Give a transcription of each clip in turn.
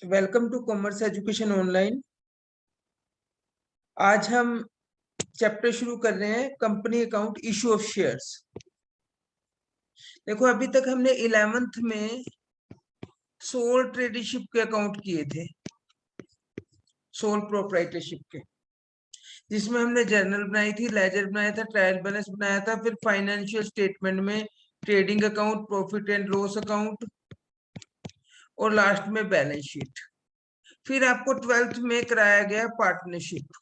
Welcome to commerce education online. आज हम chapter शुरू कर रहे हैं company account issue of shares. देखो, अभी तक हमने 11th में सोल ट्रेडरशिप के अकाउंट किए थे, सोल प्रोप्राइटरशिप के, जिसमें हमने जर्नल बनाई थी, लेजर बनाया था, ट्रायल बैलेंस बनाया था, फिर फाइनेंशियल स्टेटमेंट में trading account, profit and loss account और लास्ट में बैलेंस शीट। फिर आपको 12th में कराया गया पार्टनरशिप।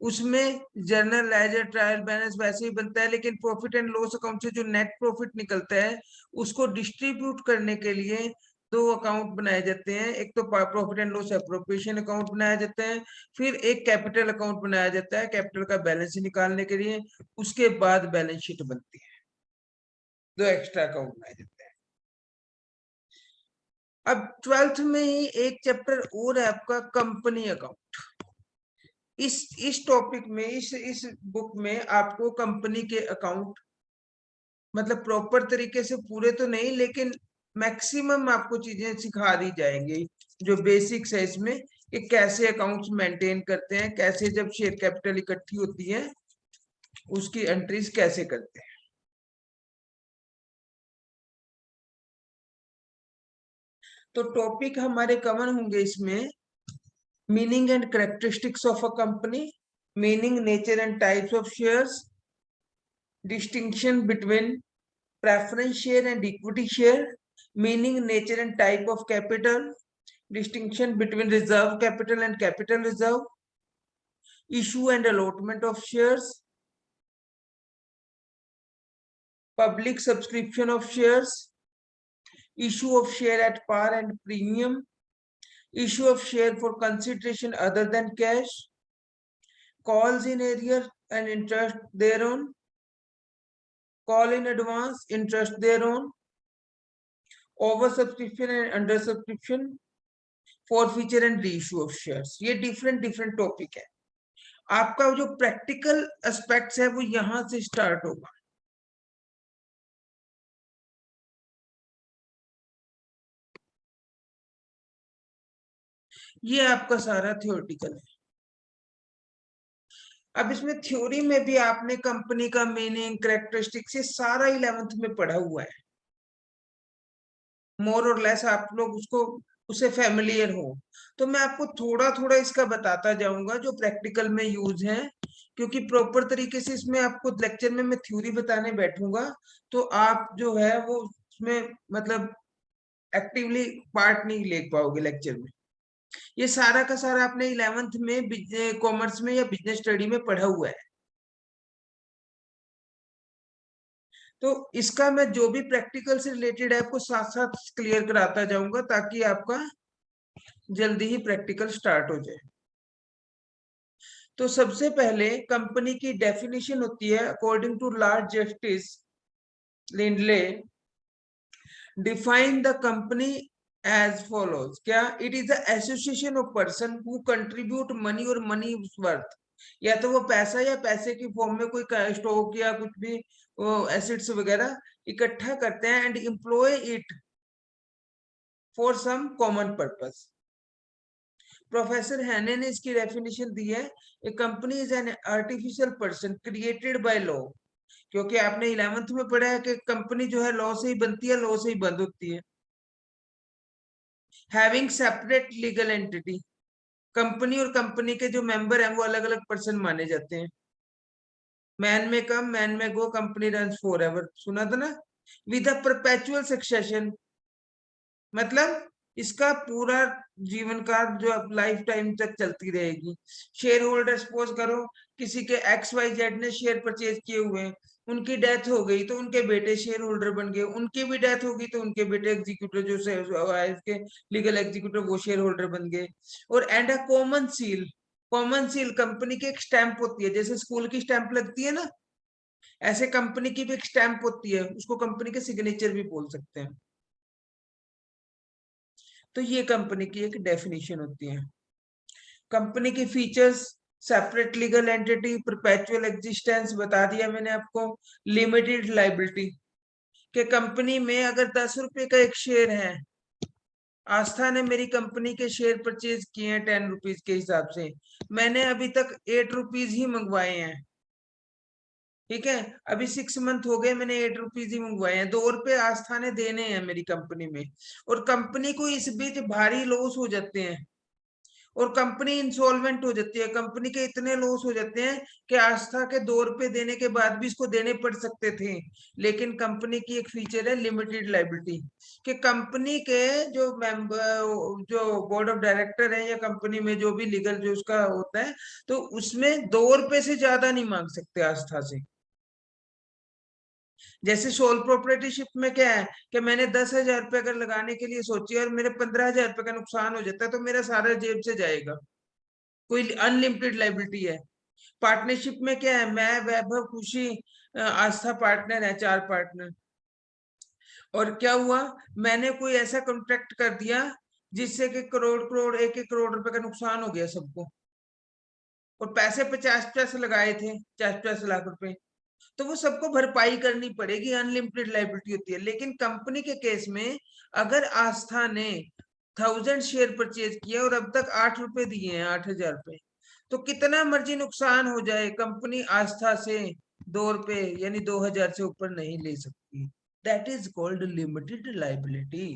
उसमें जर्नल लेजर ट्रायल बैलेंस वैसे ही बनता है, लेकिन प्रॉफिट एंड लॉस अकाउंट से जो नेट प्रॉफिट निकलता है उसको डिस्ट्रीब्यूट करने के लिए दो अकाउंट बनाए जाते हैं। एक तो profit and loss appropriation account बनाया जाता है, फिर एक कैपिटल अकाउंट बनाया जाता है कैपिटल का बैलेंस निकालने के लिए। उसके बाद बैलेंस शीट बनती है, दो एक्स्ट्रा अकाउंट बनाए जाते हैं। अब 12th में ही एक चैप्टर और है आपका कंपनी अकाउंट। इस टॉपिक में इस बुक में आपको कंपनी के अकाउंट, मतलब प्रॉपर तरीके से पूरे तो नहीं, लेकिन मैक्सिमम आपको चीजें सिखा दी जाएंगी जो बेसिक्स है इसमें, कि कैसे अकाउंट्स मेंटेन करते हैं, कैसे जब शेयर कैपिटल इकट्ठी होती है उसकी एंट्रीज कैसे करते हैं। तो टॉपिक हमारे कवर होंगे इसमें: meaning and characteristics of a company, meaning, nature and types of shares, distinction between preference share and equity share, meaning, nature and type of capital, distinction between reserve capital and capital reserve, issue and allotment of shares, public subscription of shares, issue of share at par and premium, issue of share for consideration other than cash, calls in arrear and interest thereon, call in advance, interest thereon, over subscription and under subscription, forfeiture and reissue of shares। ये different topic है। आपका जो practical aspects है वो यहां से start होगा। ये आपका सारा थ्योरेटिकल है। अब इसमें थ्योरी में भी आपने कंपनी का मीनिंग, कैरेक्टरिस्टिक्स, ये सारा 11th में पढ़ा हुआ है। मोर और लेस आप लोग उससे फेमिलियर हो। तो मैं आपको थोड़ा थोड़ा इसका बताता जाऊंगा जो प्रैक्टिकल में यूज है, क्योंकि प्रॉपर तरीके से इसमें आपको लेक्चर में मैं थ्योरी बताने बैठूंगा तो आप जो है वो उसमें मतलब एक्टिवली पार्ट नहीं ले पाओगे लेक्चर में। ये सारा का सारा आपने 11th में कॉमर्स में या बिजनेस स्टडी में पढ़ा हुआ है। तो इसका मैं जो भी प्रैक्टिकल से रिलेटेड है आपको साथ साथ क्लियर कराता जाऊंगा ताकि आपका जल्दी ही प्रैक्टिकल स्टार्ट हो जाए। तो सबसे पहले कंपनी की डेफिनेशन होती है according to lord justice Lindley, define the company as follows. क्या? It is the association of person who contribute money और मनी वर्थ, या तो वो पैसा या पैसे की फॉर्म में कोई स्टॉक या कुछ भी एसेट्स वगैरह इकट्ठा करते हैं, and employ it for some common purpose. Professor Haney ने इसकी डेफिनेशन दी है, a company is an artificial person created by law. क्योंकि आपने 11th में पढ़ा है कि कंपनी जो है लॉ से ही बनती है, लॉ से ही बंद होती है। Having separate legal entity, company और कंपनी के जो मेंबर हैं वो अलग अलग पर्सन माने जाते हैं। मैन में कम मैन में गो, कंपनी रन्स फॉर एवर, सुना था ना। विद अ परपेचुअल सक्सेशन, मतलब इसका पूरा जीवन काल जो अब लाइफ टाइम तक चलती रहेगी। शेयर होल्डर, सपोज करो किसी के XYZ ने शेयर परचेज किए हुए हैं, उनकी डेथ हो गई तो उनके बेटे शेयर होल्डर बन गए, उनकी भी डेथ होगी तो उनके बेटे एग्जीक्यूटिव जो इसके लीगल एग्जीक्यूटिव वो शेयर होल्डर बन गए। और and a common seal, common seal company की एक स्टैंप होती है, जैसे स्कूल की स्टैंप लगती है ना, ऐसे कंपनी की भी एक स्टैंप होती है, उसको कंपनी के सिग्नेचर भी बोल सकते हैं। तो ये कंपनी की एक डेफिनेशन होती है। कंपनी की features: separate legal entity, perpetual existence बता दिया मैंने आपको, लिमिटेड लाइबिलिटी, के कंपनी में अगर 10 रुपए का एक शेयर है आस्था ने मेरी कंपनी के शेयर परचेज किए हैं 10 रुपीज के हिसाब से, मैंने अभी तक 8 रुपीज ही मंगवाए हैं, ठीक है। अभी 6 मंथ हो गए, मैंने 8 रुपीज ही मंगवाए हैं, 2 रुपए आस्था ने देने हैं मेरी कंपनी में, और कंपनी को इस बीच भारी लॉस हो जाते हैं, और कंपनी इंसॉल्वेंट हो जाती है, कंपनी के इतने लॉस हो जाते हैं कि आस्था के 2 रुपए देने के बाद भी इसको देने पड़ सकते थे। लेकिन कंपनी की एक फीचर है लिमिटेड लाइबिलिटी, कि कंपनी के जो मेंबर, जो बोर्ड ऑफ डायरेक्टर है या कंपनी में जो भी लीगल जो उसका होता है, तो उसमें 2 रुपए से ज्यादा नहीं मांग सकते आस्था से। जैसे सोल प्रोप्राइटरशिप में क्या है कि मैंने 10,000 रुपए अगर लगाने के लिए सोची और मेरे 15,000 रुपए का नुकसान हो जाता है, तो मेरा सारा जेब से जाएगा, कोई अनलिमिटेड लाइबिलिटी है। पार्टनरशिप में क्या है, मैं, वैभव, खुशी, आस्था पार्टनर है, 4 पार्टनर, और क्या हुआ, मैंने कोई ऐसा कॉन्ट्रैक्ट कर दिया जिससे कि करोड़ करोड़ 1-1 करोड़ रुपए का नुकसान हो गया सबको, और पैसे 50-50 लगाए थे, 50-50 लाख रुपए, तो वो सबको भरपाई करनी पड़ेगी, अनलिमिटेड लाइबिलिटी होती है। लेकिन कंपनी के केस में अगर आस्था ने 1000 शेयर परचेज किया और अब तक 8 रुपए दिए हैं, 8,000 रुपए, तो कितना मर्जी नुकसान हो जाए, कंपनी आस्था से 2 रुपए यानी 2,000 से ऊपर नहीं ले सकती। That is called limited liability.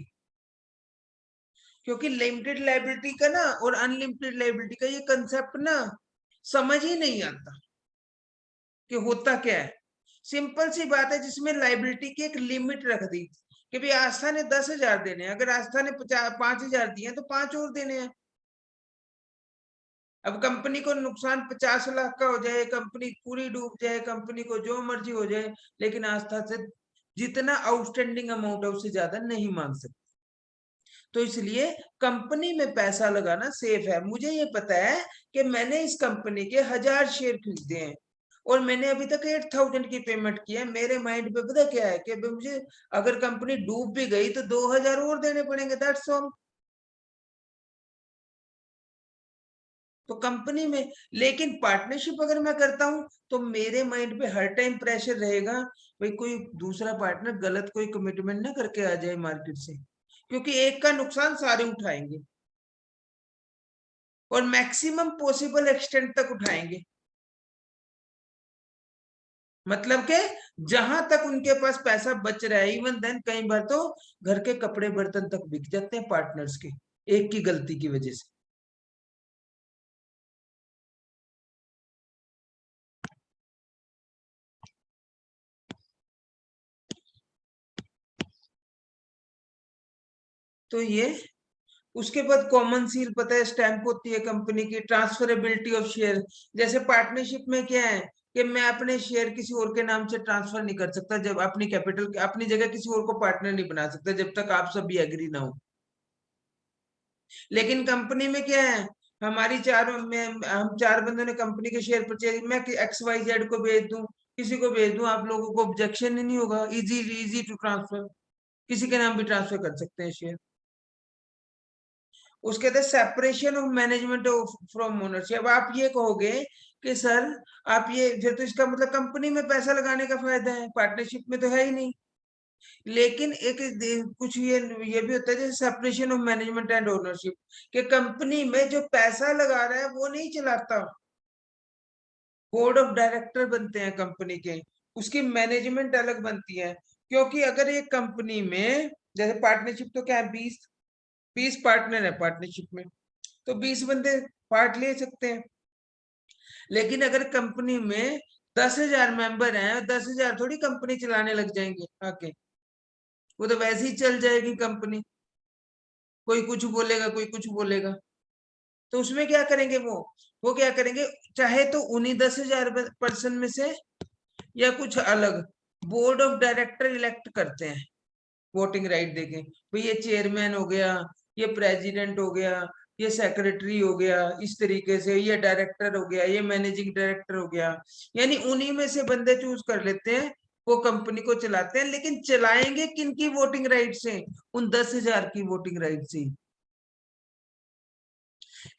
क्योंकि लिमिटेड लाइबिलिटी का ना और अनलिमिटेड लाइबिलिटी का ये कंसेप्ट ना समझ ही नहीं आता कि होता क्या है। सिंपल सी बात है, जिसमें लाइबिलिटी की एक लिमिट रख दी कि भाई आस्था ने 10,000 देने हैं, अगर आस्था ने 5,000 दिए हैं तो 5 और देने हैं। अब कंपनी को नुकसान 50 लाख का हो जाए, कंपनी पूरी डूब जाए, कंपनी को जो मर्जी हो जाए, लेकिन आस्था से जितना आउटस्टैंडिंग अमाउंट है उससे ज्यादा नहीं मांग सकते। तो इसलिए कंपनी में पैसा लगाना सेफ है। मुझे ये पता है कि मैंने इस कंपनी के 1000 शेयर खरीदे हैं और मैंने अभी तक 8,000 की पेमेंट की है। मेरे माइंड पे पता क्या है कि मुझे अगर कंपनी डूब भी गई तो 2,000 और देने पड़ेंगे, दैट्स ऑल। तो कंपनी में, लेकिन पार्टनरशिप अगर मैं करता हूं तो मेरे माइंड पे हर टाइम प्रेशर रहेगा, भाई कोई दूसरा पार्टनर गलत कोई कमिटमेंट ना करके आ जाए मार्केट से, क्योंकि एक का नुकसान सारे उठाएंगे और मैक्सिमम पॉसिबल एक्सटेंट तक उठाएंगे। मतलब के जहां तक उनके पास पैसा बच रहा है, इवन देन कई बार तो घर के कपड़े बर्तन तक बिक जाते हैं पार्टनर्स के, एक की गलती की वजह से। तो ये, उसके बाद कॉमन सील पता है, स्टैंप होती है कंपनी की, ट्रांसफरेबिलिटी ऑफ शेयर। जैसे पार्टनरशिप में क्या है कि मैं अपने शेयर किसी और के नाम से ट्रांसफर नहीं कर सकता, जब अपनी कैपिटल अपनी जगह किसी और को पार्टनर नहीं बना सकता जब तक आप सब भी एग्री ना हो। लेकिन कंपनी में क्या है, हमारी हम 4 बंदों ने कंपनी के शेयर परचेज, मैं XYZ को भेज दूं, किसी को भेज दूं, आप लोगों को ऑब्जेक्शन ही नहीं होगा, इजी इजी टू ट्रांसफर, किसी के नाम भी ट्रांसफर कर सकते हैं शेयर। उसके बाद separation of management from ownership. अब आप ये कहोगे कि सर आप ये, फिर तो इसका मतलब कंपनी में पैसा लगाने का फायदा है, पार्टनरशिप में तो है ही नहीं। लेकिन एक कुछ ये भी होता है जैसे separation of management and ownership, कि कंपनी में जो पैसा लगा रहा है वो नहीं चलाता, बोर्ड ऑफ डायरेक्टर बनते हैं कंपनी के, उसकी मैनेजमेंट अलग बनती है। क्योंकि अगर एक कंपनी में, जैसे पार्टनरशिप तो क्या है, 20 पार्टनर है पार्टनरशिप में, तो 20 बंदे पार्ट ले सकते हैं। लेकिन अगर कंपनी में 10,000 मेंबर हैं, 10,000 थोड़ी कंपनी चलाने लग जाएंगे आके, वो तो वैसे ही चल जाएगी कंपनी, कोई कुछ बोलेगा कोई कुछ बोलेगा। तो उसमें क्या करेंगे वो क्या करेंगे, चाहे तो उन्हीं 10,000 पर्सन में से या कुछ अलग बोर्ड ऑफ डायरेक्टर इलेक्ट करते हैं वोटिंग राइट देके, भाई ये चेयरमैन हो गया, ये प्रेसिडेंट हो गया, ये सेक्रेटरी हो गया, इस तरीके से ये डायरेक्टर हो गया, ये मैनेजिंग डायरेक्टर हो गया, यानी उन्हीं में से बंदे चूज कर लेते हैं, वो कंपनी को चलाते हैं। लेकिन चलाएंगे किनकी वोटिंग राइट से, उन 10,000 की वोटिंग राइट से।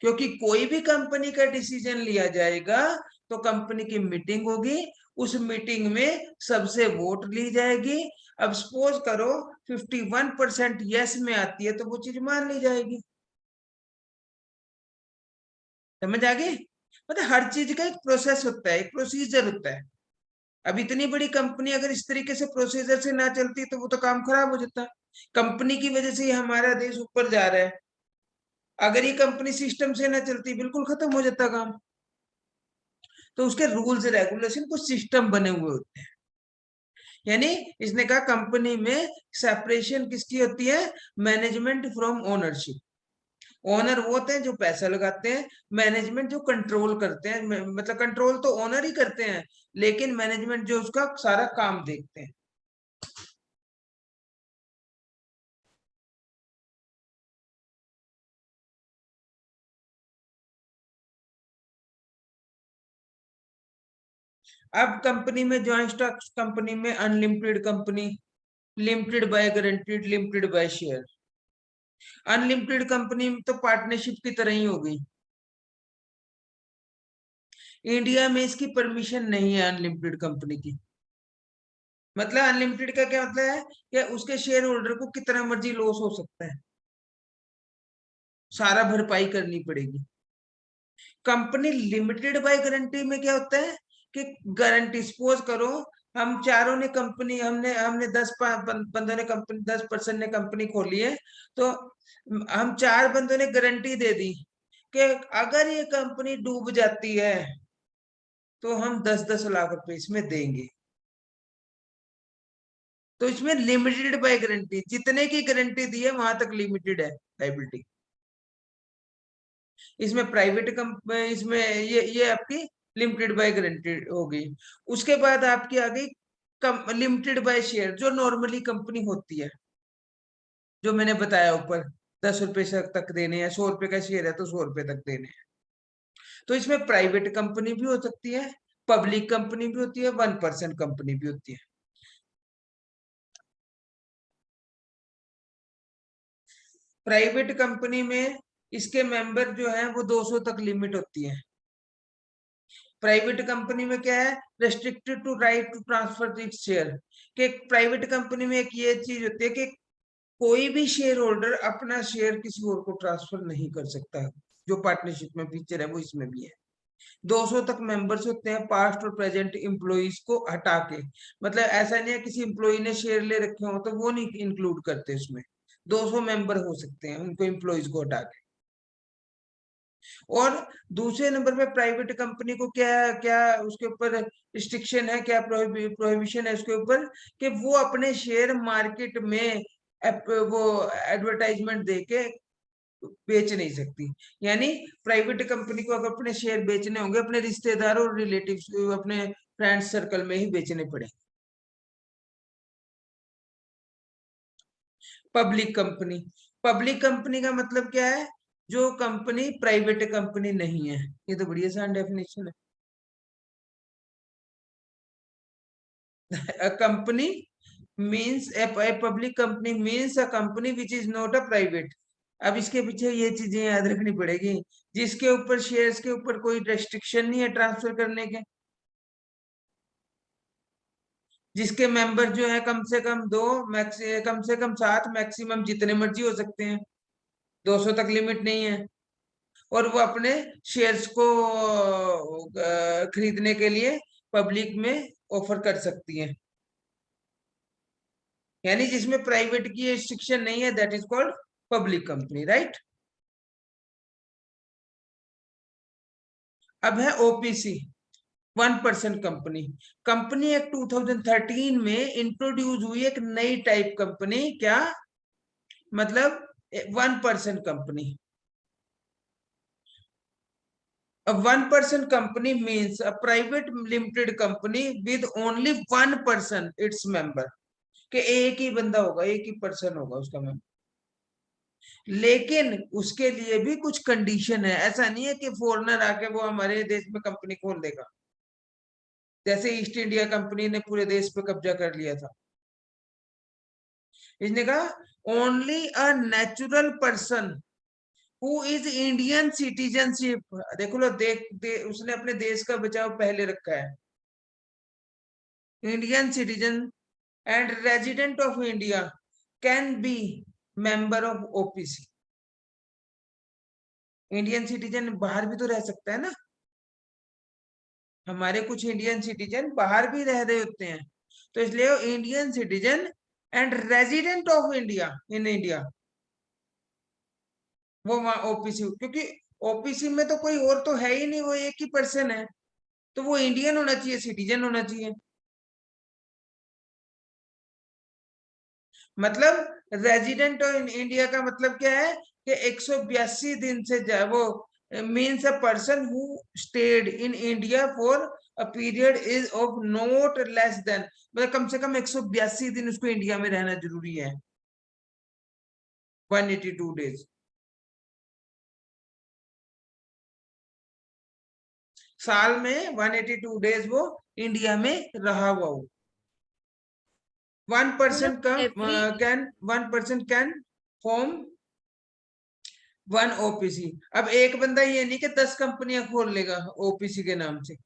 क्योंकि कोई भी कंपनी का डिसीजन लिया जाएगा तो कंपनी की मीटिंग होगी, उस मीटिंग में सबसे वोट ली जाएगी, अब सपोज करो 51% यस में आती है तो वो चीज मान ली जाएगी। समझ आ गई? मतलब हर चीज का एक प्रोसेस होता है, एक प्रोसीजर होता है। अब इतनी बड़ी कंपनी अगर इस तरीके से प्रोसीजर से ना चलती तो वो तो काम खराब हो जाता। कंपनी की वजह से ही हमारा देश ऊपर जा रहा है। अगर ये कंपनी सिस्टम से ना चलती बिल्कुल खत्म हो जाता काम। तो उसके रूल्स रेगुलेशन कुछ सिस्टम बने हुए होते हैं। यानी इसने कहा कंपनी में सेपरेशन किसकी होती है? Management from ownership. ओनर वो होते हैं जो पैसा लगाते हैं, मैनेजमेंट जो कंट्रोल करते हैं, मतलब कंट्रोल तो ओनर ही करते हैं, लेकिन मैनेजमेंट जो उसका सारा काम देखते हैं। अब कंपनी में ज्वाइंट स्टॉक कंपनी में unlimited company, limited by guaranteed, limited by share. Unlimited company तो पार्टनरशिप की तरह ही हो गई। इंडिया में इसकी परमिशन नहीं है अनलिमिटेड कंपनी की। मतलब अनलिमिटेड का क्या मतलब है कि उसके शेयर होल्डर को कितना मर्जी लॉस हो सकता है, सारा भरपाई करनी पड़ेगी। कंपनी लिमिटेड बाय गारंटी में क्या होता है कि गारंटी सपोज करो हम चारों ने कंपनी, हमने हमने 10 बंदों ने कंपनी, 10% ने कंपनी खोली है, तो हम 4 बंदों ने गारंटी दे दी कि अगर ये कंपनी डूब जाती है तो हम 10-10 लाख रुपए इसमें देंगे। तो इसमें लिमिटेड बाय गारंटी, जितने की गारंटी दी है वहां तक लिमिटेड है लायबिलिटी। इसमें प्राइवेट कंप इसमें ये आपकी लिमिटेड बाय गारंटी हो गई। उसके बाद आपकी आ गई लिमिटेड बाय शेयर, जो नॉर्मली कंपनी होती है, जो मैंने बताया ऊपर, 10 रुपए तक देने हैं, 100 रुपए का शेयर है तो 100 रुपए तक देने हैं। तो इसमें प्राइवेट कंपनी भी हो सकती है, पब्लिक कंपनी भी होती है, 1% कंपनी भी होती है। प्राइवेट कंपनी में इसके मेंबर जो है वो 200 तक लिमिट होती है। प्राइवेट कंपनी में क्या है, restricted to right to transfer its share. कि प्राइवेट कंपनी में एक ये चीज होती है कि कोई भी शेयर होल्डर अपना शेयर किसी और को ट्रांसफर नहीं कर सकता। जो पार्टनरशिप में फीचर है वो इसमें भी है। 200 तक मेंबर्स होते हैं, पास्ट और प्रेजेंट एम्प्लॉइज को हटा के। मतलब ऐसा नहीं है किसी एम्प्लॉय ने शेयर ले रखे हो तो वो नहीं इंक्लूड करते उसमें। 200 मेंबर हो सकते हैं उनको एम्प्लॉइज को हटा के। और दूसरे नंबर पे प्राइवेट कंपनी को क्या क्या उसके ऊपर रिस्ट्रिक्शन है, क्या प्रोहिबिशन है उसके ऊपर, कि वो अपने शेयर मार्केट में वो एडवर्टाइजमेंट देके बेच नहीं सकती। यानी प्राइवेट कंपनी को अगर अपने शेयर बेचने होंगे अपने रिश्तेदारों और रिलेटिव्स, अपने फ्रेंड सर्कल में ही बेचने पड़े। पब्लिक कंपनी, पब्लिक कंपनी का मतलब क्या है? जो कंपनी प्राइवेट कंपनी नहीं है। ये तो बड़ी आसान डेफिनेशन है। A company means a public company means a company which is not a private। अब इसके पीछे ये चीजें याद रखनी पड़ेगी, जिसके ऊपर शेयर्स के ऊपर कोई रेस्ट्रिक्शन नहीं है ट्रांसफर करने के, जिसके मेंबर जो है कम से कम 2, मैक्स कम से कम 7, मैक्सिमम जितने मर्जी हो सकते हैं, 200 तक लिमिट नहीं है। और वो अपने शेयर्स को खरीदने के लिए पब्लिक में ऑफर कर सकती है। यानी जिसमें प्राइवेट की रिस्ट्रिक्शन नहीं है, that is called public company, right. अब है ओपीसी, 1% कंपनी। कंपनी एक्ट 2013 में इंट्रोड्यूस हुई एक नई टाइप कंपनी, क्या मतलब? 1% company. A 1% company means a private limited company with only 1% its member। कि एक ही बंदा होगा, एक ही पर्सन होगा उसका मेंबर। लेकिन उसके लिए भी कुछ कंडीशन है। ऐसा नहीं है कि फॉरेनर आके वो हमारे देश में कंपनी खोल देगा, जैसे ईस्ट इंडिया कंपनी ने पूरे देश पे कब्जा कर लिया था। इसने कहा only a natural person who is Indian citizenship. देखो लो, उसने अपने देश का बचाव पहले रखा है। Indian citizen and resident of India can be member of OPC. Indian citizen बाहर भी तो रह सकता है ना, हमारे कुछ इंडियन सिटीजन बाहर भी रह रहे होते हैं, तो इसलिए Indian citizen and resident of India in India, वो वहां ओपीसी, क्योंकि ओपीसी में तो कोई और तो है ही नहीं, वो एक ही पर्सन है, तो वो इंडियन होना चाहिए, सिटीजन होना चाहिए। मतलब रेजिडेंट इन इंडिया का मतलब क्या है कि 182 दिन से वो means a person who stayed in India for a period is of not less than, मतलब कम से कम 182 दिन उसको इंडिया में रहना जरूरी है, 182 डेज। साल में 182 डेज वो इंडिया में रहा हुआ हो। वन पर्सन मतलब every can one person can form one OPC. अब एक बंदा ये नहीं कि 10 कंपनियां खोल लेगा ओपीसी के नाम से,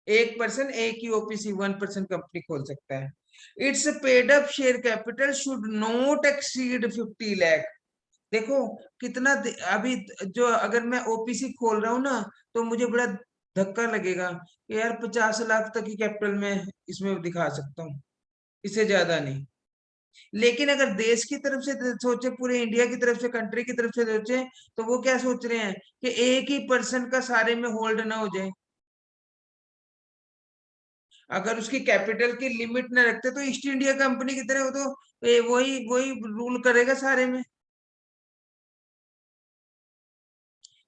एक पर्सन एक ही ओपीसी 1% कंपनी खोल सकता है। It's paid up share capital should not exceed 50 lakh. देखो कितना अभी जो अगर मैं ओपीसी खोल रहा हूँ ना, तो मुझे बड़ा धक्का लगेगा कि यार 50 लाख तक ही कैपिटल में इसमें दिखा सकता हूँ, इससे ज्यादा नहीं। लेकिन अगर देश की तरफ से सोचे, पूरे इंडिया की तरफ से, कंट्री की तरफ से सोचे, तो वो क्या सोच रहे हैं कि एक ही पर्सन का सारे में होल्ड ना हो जाए। अगर उसकी कैपिटल की लिमिट ना रखते तो ईस्ट इंडिया कंपनी की तरह वो तो वही वही रूल करेगा सारे में।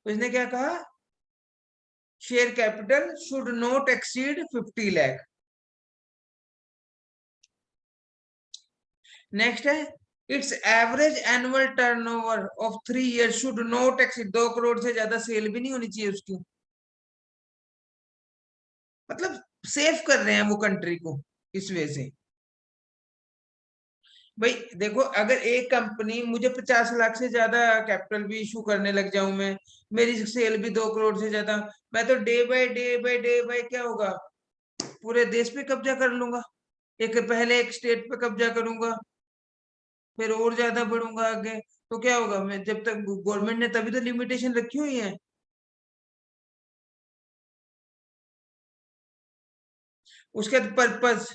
तो इसने क्या कहा, share capital should not exceed 50 lakh. Next है, it's average annual turnover of 3 year should not exceed, 2 crore से ज्यादा सेल भी नहीं होनी चाहिए उसकी। मतलब सेफ कर रहे हैं वो कंट्री को इस वजह से। भाई देखो, अगर एक कंपनी मुझे 50 लाख से ज्यादा कैपिटल भी इशू करने लग जाऊं मैं, मेरी सेल भी 2 करोड़ से ज्यादा, मैं तो डे बाय डे क्या होगा, पूरे देश पे कब्जा कर लूंगा। एक पहले एक स्टेट पे कब्जा करूंगा, फिर और ज्यादा बढ़ूंगा आगे, तो क्या होगा, मैं जब तक गवर्नमेंट ने तभी तो लिमिटेशन रखी हुई है। उसके purpose,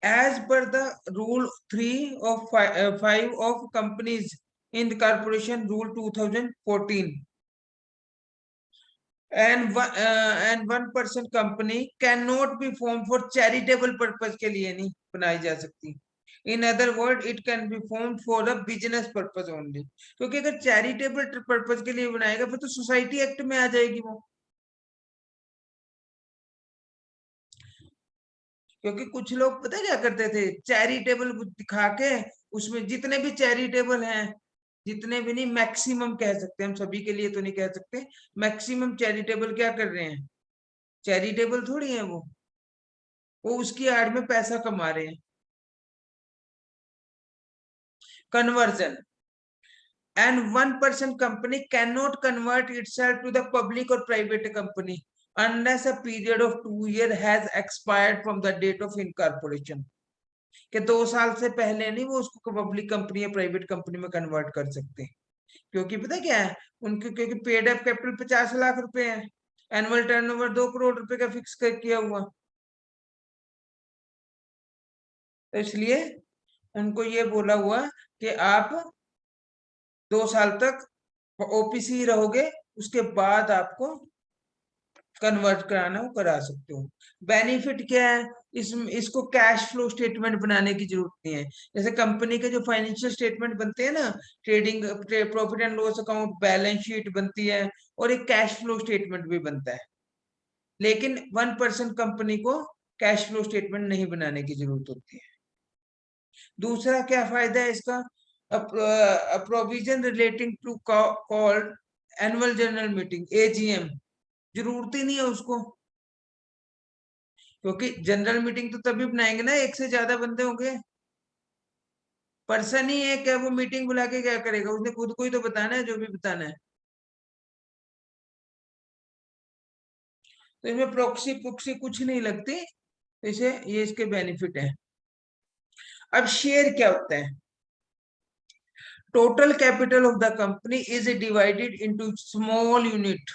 as per the rule 3 of 5 of companies in the corporation rule 2014, and 1% company cannot be formed for charitable purpose, के लिए नहीं बनाई जा सकती। In other word it can be form for a business purpose only, क्योंकि अगर charitable purpose के लिए बनाएगा फिर तो सोसाइटी एक्ट में आ जाएगी वो। क्योंकि कुछ लोग पता है क्या करते थे, चैरिटेबल दिखा के, उसमें जितने भी चैरिटेबल हैं, जितने भी नहीं, मैक्सिमम कह सकते हैं, हम सभी के लिए तो नहीं कह सकते, मैक्सिमम चैरिटेबल क्या कर रहे हैं, चैरिटेबल थोड़ी है वो उसकी आड़ में पैसा कमा रहे हैं। Conversion, and 1% company cannot convert itself to the public or private company unless a period of 2 years has expired from the date of incorporation, कि 2 साल से पहले नहीं वो उसको पब्लिक कंपनी या प्राइवेट कंपनी में कन्वर्ट कर सकते। क्योंकि पता क्या है उनके, क्योंकि पेड अप कैपिटल 50 लाख रुपए है, एनुअल टर्नओवर 2 करोड़ रुपए का फिक्स कर किया हुआ, तो इसलिए उनको ये बोला हुआ कि आप 2 साल तक ओपीसी रहोगे, उसके बाद आपको कन्वर्ट कराना हो करा सकते हो। बेनिफिट क्या है, इसको कैश फ्लो स्टेटमेंट बनाने की जरूरत नहीं है। जैसे कंपनी के जो फाइनेंशियल स्टेटमेंट बनते हैं ना, trading profit and loss account, balance sheet बनती है, और एक कैश फ्लो स्टेटमेंट भी बनता है, लेकिन 1% कंपनी को कैश फ्लो स्टेटमेंट नहीं बनाने की जरूरत होती है। दूसरा क्या फायदा है इसका, provision relating to called annual general meeting, AGM, जरूरत ही नहीं है उसको, क्योंकि जनरल मीटिंग तो तभी बनाएंगे ना एक से ज्यादा बंदे होंगे, पर्सन ही एक है, वो मीटिंग बुला के क्या करेगा, उसने खुद को ही तो बताना है जो भी बताना है। तो इसमें प्रॉक्सी प्रोक्सी कुछ नहीं लगती, इसे ये इसके बेनिफिट है। अब शेयर क्या होता है? Total capital of the company is divided into small unit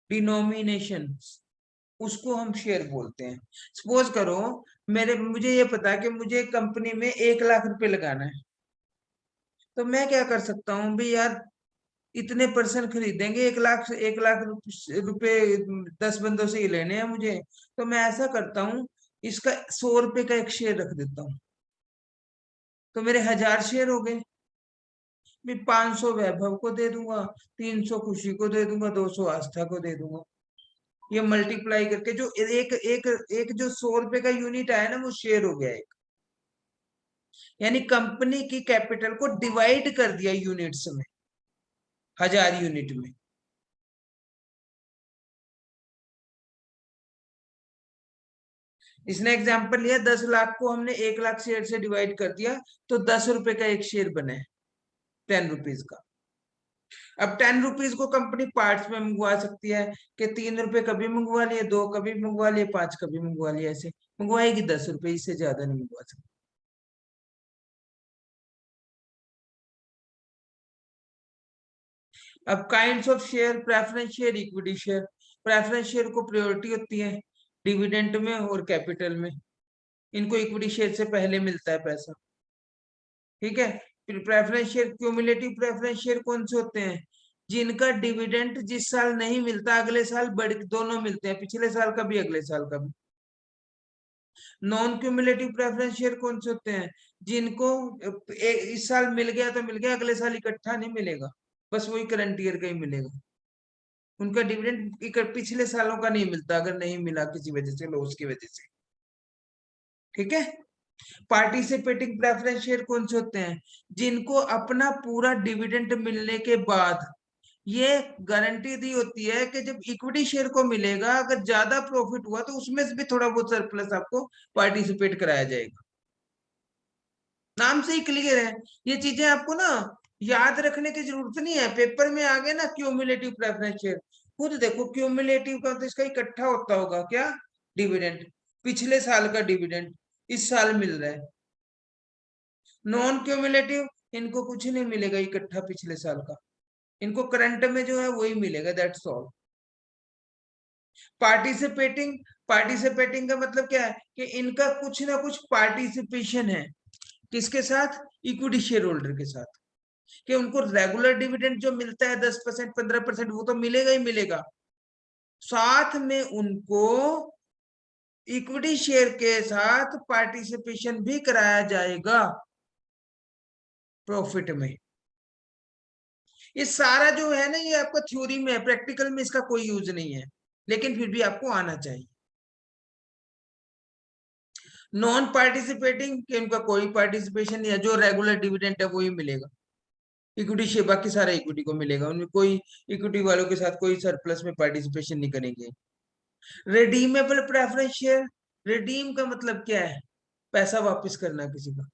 denomination, उसको हम शेयर बोलते हैं। सपोज करो मुझे ये पता है कि मुझे कंपनी में 1 लाख रुपए लगाना है, तो मैं क्या कर सकता हूँ भी यार, इतने परसेंट खरीदेंगे, 1 लाख से 1 लाख रुपए 10 बंदों से ही लेने हैं मुझे, तो मैं ऐसा करता हूँ, इसका 100 रुपए का एक शेयर रख देता हूँ, तो मेरे 1000 शेयर हो गए। भी 500 वैभव को दे दूंगा, 300 खुशी को दे दूंगा, 200 आस्था को दे दूंगा। ये मल्टीप्लाई करके जो एक एक एक जो 100 रुपए का यूनिट आया ना, वो शेयर हो गया एक, यानी कंपनी की कैपिटल को डिवाइड कर दिया यूनिट्स में, 1000 यूनिट में। इसने एग्जाम्पल लिया, 10 लाख को हमने 1 लाख शेयर से डिवाइड कर दिया, तो 10 रुपए का एक शेयर बना है, 10 रुपीज का। अब 10 रुपीज को कंपनी पार्ट्स में मंगवा सकती है, कि 3 रुपए कभी मंगवा लिए, 2 कभी मंगवा लिए, 5 कभी मंगवा लिए, ऐसे मंगवाएगी 10 रुपए, इससे ज्यादा नहीं मंगवा सकती। अब kinds of share, preference share, equity share. Preference share को प्रायोरिटी होती है डिविडेंड में और कैपिटल में, इनको इक्विटी शेयर से पहले मिलता है पैसा, ठीक है। फिर preference share, cumulative preference share कौन से होते हैं? जिनका डिविडेंड जिस साल नहीं मिलता, अगले साल बढ़ दोनों मिलते हैं, पिछले साल का भी अगले साल का भी। नॉन क्यूमुलेटिव प्रेफरेंस शेयर कौन से होते हैं? जिनको इस साल मिल गया तो मिल गया, अगले साल इकट्ठा नहीं मिलेगा, बस वही करंट ईयर का ही मिलेगा। उनका डिविडेंड पिछले सालों का नहीं मिलता, अगर नहीं मिला किसी वजह से, लॉस की वजह से, ठीक है। पार्टिसिपेटिंग प्रेफरेंस शेयर कौन से होते हैं? जिनको अपना पूरा डिविडेंड मिलने के बाद ये गारंटी दी होती है कि जब इक्विटी शेयर को मिलेगा, अगर ज्यादा प्रॉफिट हुआ तो उसमें से भी थोड़ा बहुत सरप्लस आपको पार्टिसिपेट कराया जाएगा। नाम से ही क्लियर है, ये चीजें आपको ना याद रखने की जरूरत नहीं है, पेपर में आ गए ना क्यूमुलेटिव प्रेफरेंस शेयर, खुद देखो क्यूमुलेटिव का तो इसका इकट्ठा होता होगा क्या, डिविडेंड, पिछले साल का डिविडेंड इस साल मिल रहा है। नॉन क्यूमुलेटिव, इनको कुछ नहीं मिलेगा इकट्ठा पिछले साल का, इनको करंट में जो है वही मिलेगा, दैट्स ऑल। पार्टिसिपेटिंग, पार्टिसिपेटिंग का मतलब क्या है कि इनका कुछ ना कुछ पार्टिसिपेशन है, किसके साथ? इक्विटी शेयर होल्डर के साथ, कि उनको रेगुलर डिविडेंड जो मिलता है 10%, 15%, वो तो मिलेगा ही मिलेगा, साथ में उनको इक्विटी शेयर के साथ पार्टिसिपेशन भी कराया जाएगा प्रॉफिट में। ये सारा जो है ना, ये आपका थ्योरी में है, प्रैक्टिकल में इसका कोई यूज नहीं है, लेकिन फिर भी आपको आना चाहिए। नॉन पार्टिसिपेटिंग के उनका कोई पार्टिसिपेशन नहीं है, जो रेगुलर डिविडेंड है वही मिलेगा, इक्विटी शेयर बाकी सारा इक्विटी को मिलेगा, उनमें कोई इक्विटी वालों के साथ कोई सरप्लस में पार्टिसिपेशन नहीं करेंगे। रिडीमेबल प्रेफरेंस शेयर, रिडीम का मतलब क्या है? पैसा वापस करना किसी का।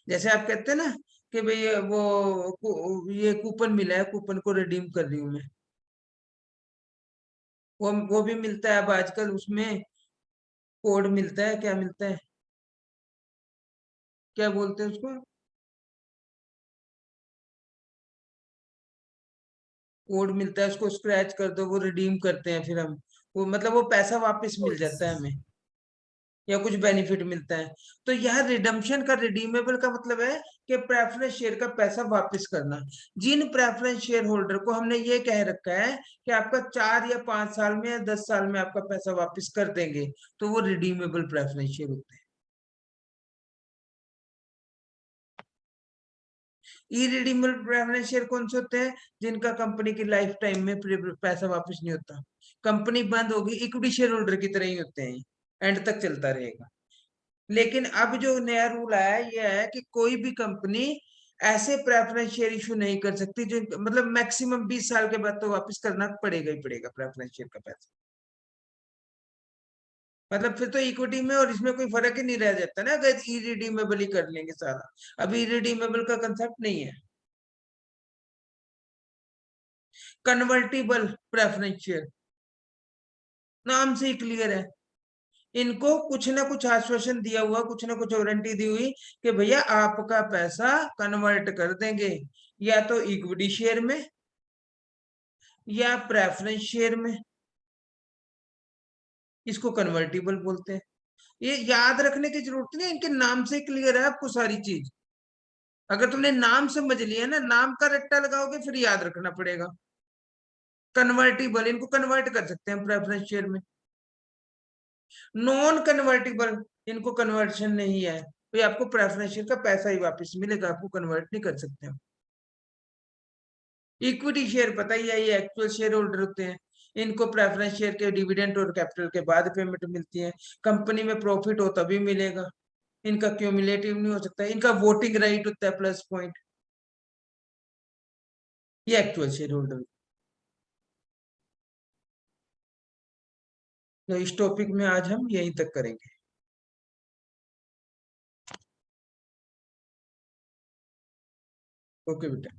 जैसे आप कहते हैं ना कि भाई ये कूपन मिला है, कूपन को रिडीम कर रही हूँ मैं, वो भी मिलता है अब आजकल, उसमें कोड मिलता है, क्या मिलता है, क्या बोलते हैं उसको, कोड मिलता है, उसको स्क्रैच कर दो, वो रिडीम करते हैं फिर हम, वो मतलब वो पैसा वापस मिल जाता है हमें, या कुछ बेनिफिट मिलता है। तो यह रिडम्पशन का, रिडीमेबल का मतलब है कि प्रेफरेंस शेयर का पैसा वापस करना। जिन प्रेफरेंस शेयर होल्डर को हमने ये कह रखा है कि आपका 4 या 5 साल में या 10 साल में आपका पैसा वापस कर देंगे, तो वो रिडीमेबल प्रेफरेंस शेयर होते हैं। इरिडीमेबल प्रेफरेंस शेयर कौन से होते हैं? जिनका कंपनी की लाइफ टाइम में पैसा वापस नहीं होता, कंपनी बंद होगी, इक्विटी शेयर होल्डर की तरह ही होते हैं, एंड तक चलता रहेगा। लेकिन अब जो नया रूल आया है, ये है कि कोई भी कंपनी ऐसे प्रेफरेंस शेयर इशू नहीं कर सकती जो, मतलब मैक्सिमम 20 साल के बाद तो वापस करना पड़ेगा ही पड़ेगा प्रेफरेंस शेयर का पैसा। मतलब फिर तो इक्विटी में और इसमें कोई फर्क ही नहीं रह जाता ना, अगर इरिडीमेबल ही कर लेंगे सारा। अभी इरिडीमेबल का कंसेप्ट नहीं है, कन्वर्टिबल प्रेफरेंस शेयर, नाम से ही क्लियर है, इनको कुछ ना कुछ आश्वासन दिया हुआ, कुछ ना कुछ वारंटी दी हुई कि भैया आपका पैसा कन्वर्ट कर देंगे, या तो इक्विटी शेयर में या प्रेफरेंस शेयर में, इसको कन्वर्टिबल बोलते हैं। ये याद रखने की जरूरत नहीं है, इनके नाम से क्लियर है आपको सारी चीज। अगर तुमने नाम समझ लिया ना, नाम का रट्टा लगाओगे फिर याद रखना पड़ेगा। कन्वर्टिबल, इनको कन्वर्ट कर सकते हैं प्रेफरेंस शेयर में। नॉन कन्वर्टिबल, इनको कन्वर्शन नहीं है, तो आपको प्रेफरेंस शेयर का पैसा ही वापस मिलेगा, आपको कन्वर्ट नहीं कर सकते हम। इक्विटी शेयर पता ही है, ये एक्चुअल शेयर होल्डर होते हैं, इनको प्रेफरेंस शेयर के डिविडेंड और कैपिटल के बाद पेमेंट मिलती है, कंपनी में प्रॉफिट हो तभी मिलेगा, इनका क्यूमुलेटिव नहीं हो सकता, इनका वोटिंग राइट होता है प्लस पॉइंट, ये एक्चुअल शेयर होल्डर। तो इस टॉपिक में आज हम यहीं तक करेंगे। ओके बेटा।